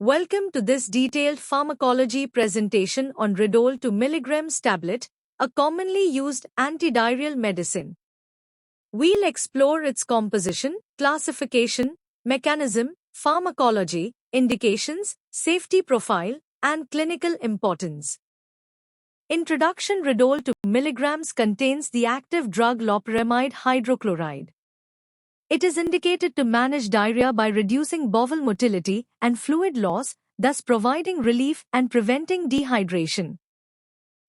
Welcome to this detailed pharmacology presentation on Ridol 2 mg tablet, a commonly used antidiarrheal medicine. We'll explore its composition, classification, mechanism, pharmacology, indications, safety profile, and clinical importance. Introduction. Ridol 2 mg contains the active drug loperamide hydrochloride. It is indicated to manage diarrhea by reducing bowel motility and fluid loss, thus providing relief and preventing dehydration.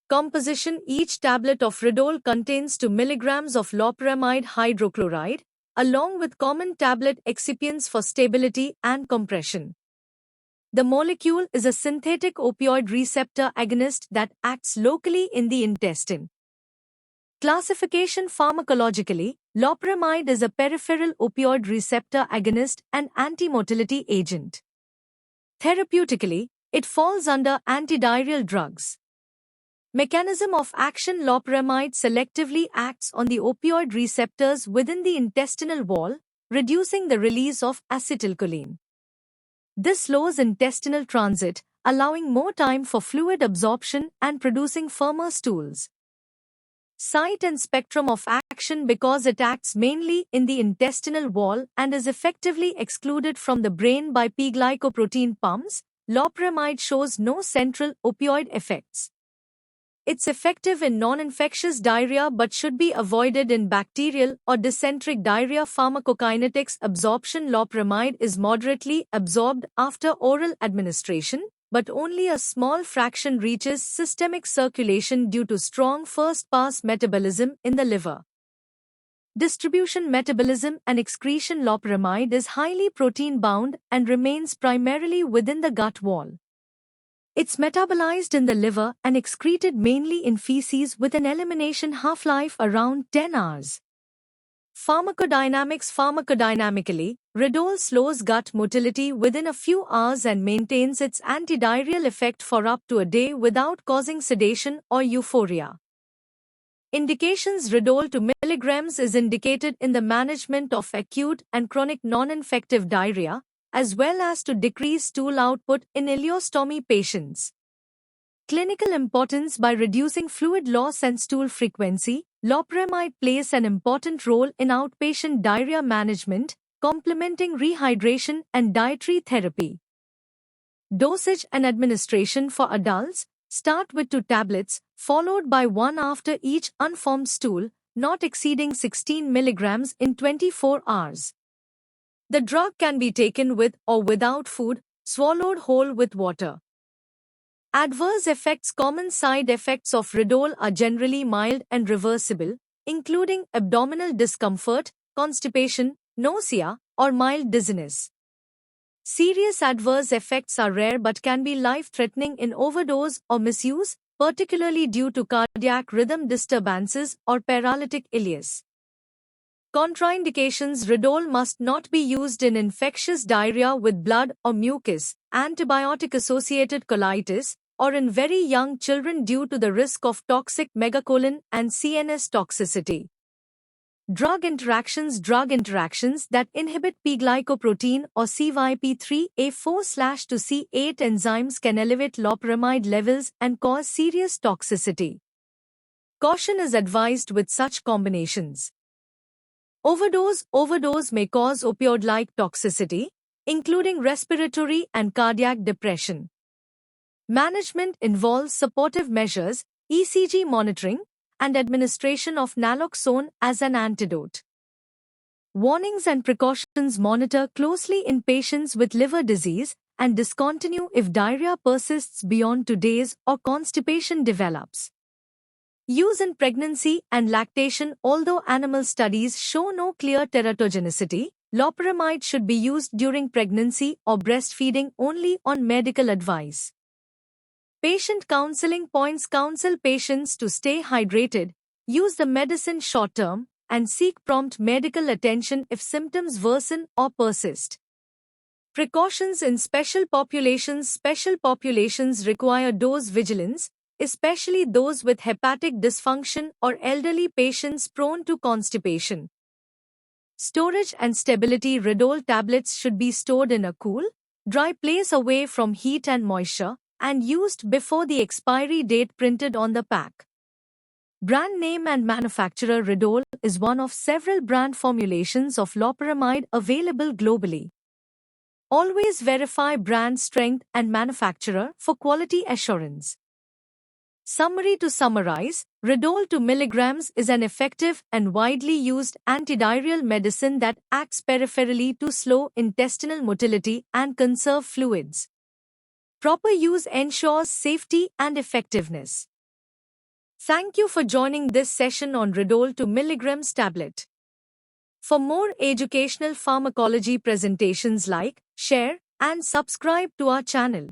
Composition. Each tablet of Ridol contains 2 mg of loperamide hydrochloride, along with common tablet excipients for stability and compression. The molecule is a synthetic opioid receptor agonist that acts locally in the intestine. Classification. Pharmacologically, loperamide is a peripheral opioid receptor agonist and antimotility agent. Therapeutically, it falls under antidiarrheal drugs. Mechanism of action. Loperamide selectively acts on the opioid receptors within the intestinal wall, reducing the release of acetylcholine. This slows intestinal transit, allowing more time for fluid absorption and producing firmer stools. Site and spectrum of action. Because it acts mainly in the intestinal wall and is effectively excluded from the brain by P-glycoprotein pumps, loperamide shows no central opioid effects. It's effective in non-infectious diarrhea but should be avoided in bacterial or dysenteric diarrhea. Pharmacokinetics. Absorption. Loperamide is moderately absorbed after oral administration, but only a small fraction reaches systemic circulation due to strong first-pass metabolism in the liver. Distribution. Metabolism and excretion. Loperamide is highly protein-bound and remains primarily within the gut wall. It's metabolized in the liver and excreted mainly in feces with an elimination half-life around 10 hours. Pharmacodynamics. Pharmacodynamically, Ridol slows gut motility within a few hours and maintains its antidiarrheal effect for up to a day without causing sedation or euphoria. Indications. Ridol 2 mg is indicated in the management of acute and chronic non-infective diarrhea, as well as to decrease stool output in ileostomy patients. Clinical importance. By reducing fluid loss and stool frequency, loperamide plays an important role in outpatient diarrhea management, complementing rehydration and dietary therapy. Dosage and administration. For adults, start with 2 tablets, followed by 1 after each unformed stool, not exceeding 16 mg in 24 hours. The drug can be taken with or without food, swallowed whole with water. Adverse effects. Common side effects of Ridol are generally mild and reversible, including abdominal discomfort, constipation, nausea, or mild dizziness. Serious adverse effects are rare but can be life-threatening in overdose or misuse, particularly due to cardiac rhythm disturbances or paralytic ileus. Contraindications. Ridol must not be used in infectious diarrhea with blood or mucus, antibiotic-associated colitis, or in very young children due to the risk of toxic megacolon and CNS toxicity. Drug interactions. Drug interactions that inhibit P-glycoprotein or CYP3A4/2C8 enzymes can elevate loperamide levels and cause serious toxicity. Caution is advised with such combinations. Overdose. Overdose may cause opioid-like toxicity, including respiratory and cardiac depression. Management involves supportive measures, ECG monitoring, and administration of naloxone as an antidote. Warnings and precautions. Monitor closely in patients with liver disease and discontinue if diarrhea persists beyond 2 days or constipation develops. Use in pregnancy and lactation. Although animal studies show no clear teratogenicity, loperamide should be used during pregnancy or breastfeeding only on medical advice. Patient counseling points. Counsel patients to stay hydrated, use the medicine short-term, and seek prompt medical attention if symptoms worsen or persist. Precautions in special populations. Special populations require dose vigilance, especially those with hepatic dysfunction or elderly patients prone to constipation. Storage and stability. Ridol tablets should be stored in a cool, Dry place away from heat and moisture, and used before the expiry date printed on the pack. Brand name and manufacturer Ridol is one of several brand formulations of loperamide available globally. Always verify brand strength and manufacturer for quality assurance. Summary: to summarize, Ridol 2 mg is an effective and widely used antidiarrheal medicine that acts peripherally to slow intestinal motility and conserve fluids. Proper use ensures safety and effectiveness. Thank you for joining this session on Ridol 2 mg tablet. For more educational pharmacology presentations, like, share, and subscribe to our channel.